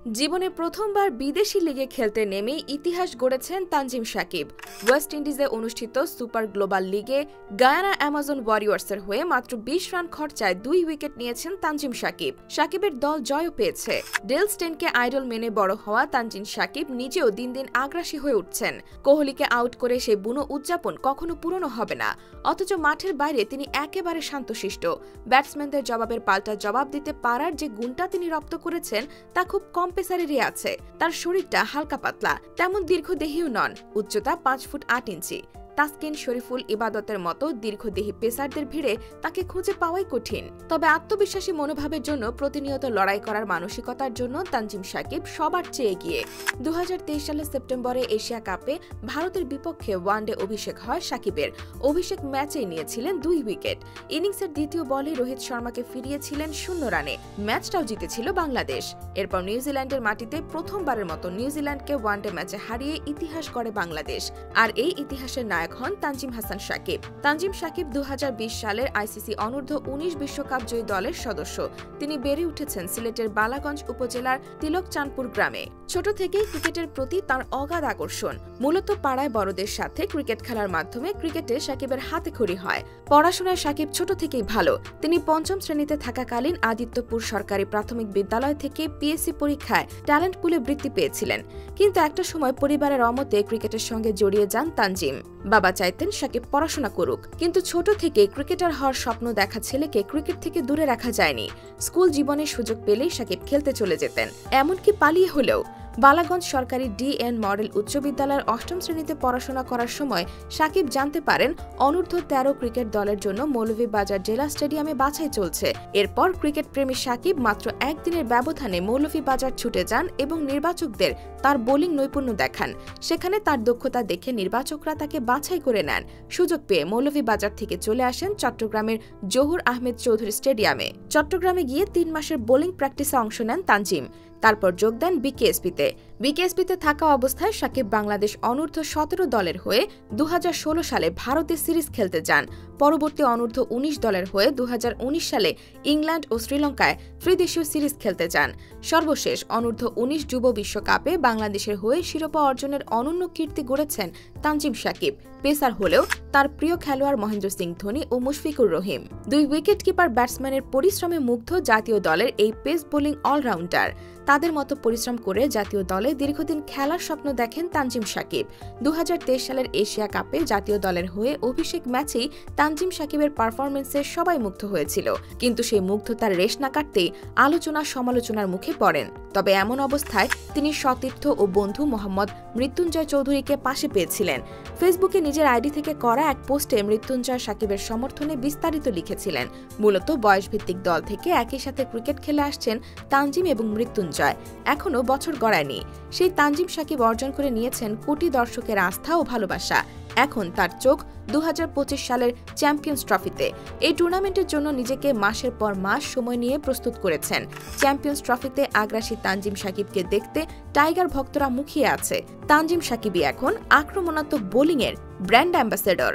জীবনে প্রথমবার বিদেশি লিগে খেলতে নেমেই ইতিহাস গড়েছেন তানজিম সাকিব। ওয়েস্ট ইন্ডিজে অনুষ্ঠিত সুপার গ্লোবাল লিগে গায়ানা অ্যামাজন ওয়ারিয়র্সের হয়ে মাত্র ২০ রান খরচায় ২ উইকেট নিয়েছেন তানজিম সাকিব। সাকিবের দল জয়ও পেয়েছে। ডেল স্টেনকে আইডল মেনে বড় হওয়া তানজিম সাকিব নিজেও দিন দিন আগ্রাসী হয়ে উঠছেন। কোহলিকে আউট করে সেই বুনো উদযাপন কখনো পুরনো হবে না, অথচ মাঠের বাইরে তিনি একেবারে শান্তশিষ্ট। ব্যাটসম্যানদের জবাবের পাল্টা জবাব দিতে পারার যে গুণটা তিনি রপ্ত করেছেন তা খুব কম পেসারেরই আছে। তার শরীরটা হালকা পাতলা, তেমন দীর্ঘদেহীও নন। উচ্চতা ৫ ফুট ৮ ইঞ্চি। তাসকিন, শরীফুল, ইবাদতের মতো দীর্ঘদেহী পেসারদের ভিড়ে তাকে খুঁজে পাওয়াই কঠিন। তবে আত্মবিশ্বাসী মনোভাবের জন্য, প্রতিনিয়ত লড়াই করার মানসিকতার জন্য তানজিম সাকিব সবার চেয়ে এগিয়ে। ২০২৩ সালের সেপ্টেম্বরে এশিয়া কাপে ভারতের বিপক্ষে ওয়ানডে অভিষেক হয় সাকিবের। অভিষেক ম্যাচেই নিয়েছিলেন ২ উইকেট। ইনিংসের দ্বিতীয় বলে রোহিত শর্মাকে ফিরিয়েছিলেন ০ রানে। ম্যাচটাও জিতেছিল বাংলাদেশ। এরপর নিউজিল্যান্ডের মাটিতে প্রথমবারের মতো নিউজিল্যান্ডকে ওয়ানডে ম্যাচে হারিয়ে ইতিহাস গড়ে বাংলাদেশ। আর এই ইতিহাসের নায়ক হন তানজিম হাসান সাকিব। তানজিম সাকিব ২০২০ সালের আইসিসি অনূর্ধ্ব-১৯ বিশ্বকাপ জয়ী দলের সদস্য। তিনি বেড়ে উঠেছেন সিলেটের বালাগঞ্জ উপজেলার তিলকচাঁদপুর গ্রামে। ছোট থেকেই ক্রিকেটের প্রতি তার অগাধ আকর্ষণ। মূলত পাড়ায় বড়দের সাথে ক্রিকেট খেলার মাধ্যমে ক্রিকেটে সাকিবের হাতেখড়ি হয়। পড়াশোনায় সাকিব ছোট থেকেই ভালো। তিনি পঞ্চম শ্রেণীতে থাকাকালীন আদিত্যপুর সরকারি প্রাথমিক বিদ্যালয় থেকে পিএসসি পরীক্ষায় ট্যালেন্ট পুলে বৃত্তি পেয়েছিলেন। কিন্তু একটা সময় পরিবারের অমতে ক্রিকেটের সঙ্গে জড়িয়ে যান তানজিম। বাবা চাইতেন সাকিব পড়াশোনা করুক, কিন্তু ছোট থেকে ক্রিকেটার হওয়ার স্বপ্ন দেখা ছেলেকে ক্রিকেট থেকে দূরে রাখা যায়নি। স্কুল জীবনের সুযোগ পেলেই সাকিব খেলতে চলে যেতেন, এমনকি পালিয়ে হলেও। বালাগঞ্জ সরকারি ডিএন মডেল উচ্চ বিদ্যালয়ের ৮ম শ্রেণীতে পড়াশোনা করার সময় সাকিব জানতে পারেন অনূর্ধ্ব-১৩ ক্রিকেট দলের জন্য মৌলভীবাজার জেলা স্টেডিয়ামে বাছাই চলছে। এরপর ক্রিকেট প্রেমী সাকিব মাত্র একদিনের ব্যবধানে মৌলভীবাজার ছুটে যান এবং নির্বাচকদের তার বোলিং নৈপুণ্য দেখান। সেখানে তার দক্ষতা দেখে নির্বাচকরা তাকে বাছাই করে নেন। সুযোগ পেয়ে মৌলভীবাজার থেকে চলে আসেন চট্টগ্রামের জহুর আহমেদ চৌধুরী স্টেডিয়ামে। চট্টগ্রামে গিয়ে ৩ মাসের বোলিং প্র্যাকটিসে অংশ নেন তানজিম। তারপর যোগ দেন বিকেএসপিতে। বিকেএসপিতে থাকা অবস্থায় সাকিব বাংলাদেশ অনূর্ধ্ব-১৭ দলের হয়ে ২০১৬ সালে ভারতে সিরিজ খেলতে যান। পরবর্তী অনূর্ধ্ব-১৯ দলের হয়ে ২০১৯ সালে ইংল্যান্ড ও শ্রীলঙ্কায় ত্রিদেশীয় সিরিজ খেলতে যান। সর্বশেষ অনূর্ধ্ব-১৯ যুব বিশ্বকাপে বাংলাদেশের হয়ে শিরোপা অর্জনের অনন্য কীর্তি গড়েছেন তানজিম সাকিব। পেসার হলেও তার প্রিয় খেলোয়াড় মহেন্দ্র সিং ধোনি ও মুশফিকুর রহিম। ২ উইকেট কিপার ব্যাটসম্যানের পরিশ্রমে মুগ্ধ জাতীয় দলের এই পেস বোলিং অলরাউন্ডার। তাদের মতো পরিশ্রম করে জাতীয় দলে দীর্ঘদিন খেলার স্বপ্ন দেখেন তানজিম সাকিব। ২০২৩ সালের এশিয়া কাপে জাতীয় দলের হয়ে অভিষেক ম্যাচেই তানজিম সাকিবের পারফরমেন্সে সবাই মুগ্ধ হয়েছিল। কিন্তু সেই মুগ্ধতার রেশ না কাটতেই আলোচনা সমালোচনার মুখে পড়েন। তবে এমন অবস্থায় তিনি সতীর্থ ও বন্ধু মোহাম্মদ মৃত্যুঞ্জয় চৌধুরীকে পাশে পেয়েছিলেন। ফেসবুকে নিজের আইডি থেকে করা এক পোস্টে মৃত্যুঞ্জয় সাকিবের সমর্থনে বিস্তারিত লিখেছিলেন। মূলত বয়সভিত্তিক দল থেকে একই সাথে ক্রিকেট খেলে আসছেন তানজিম এবং মৃত্যুঞ্জয়। এখনও বছর গড়ায়নি। সেই তানজিম সাকিব অর্জন করে নিয়েছেন কোটি দর্শকের আস্থা ও ভালোবাসা। এখন তার চোখ ২০২৫ সালের চ্যাম্পিয়ন্স ট্রফিতে। এই টুর্নামেন্টের জন্য নিজেকে মাসের পর মাস সময় নিয়ে প্রস্তুত করেছেন। চ্যাম্পিয়ন্স ট্রফিতে আগ্রাসী তানজিম সাকিবকে দেখতে টাইগার ভক্তরা মুখিয়ে আছে। তানজিম সাকিবই এখন আক্রমণাত্মক বোলিংয়ের ব্র্যান্ড অ্যাম্বাসেডর।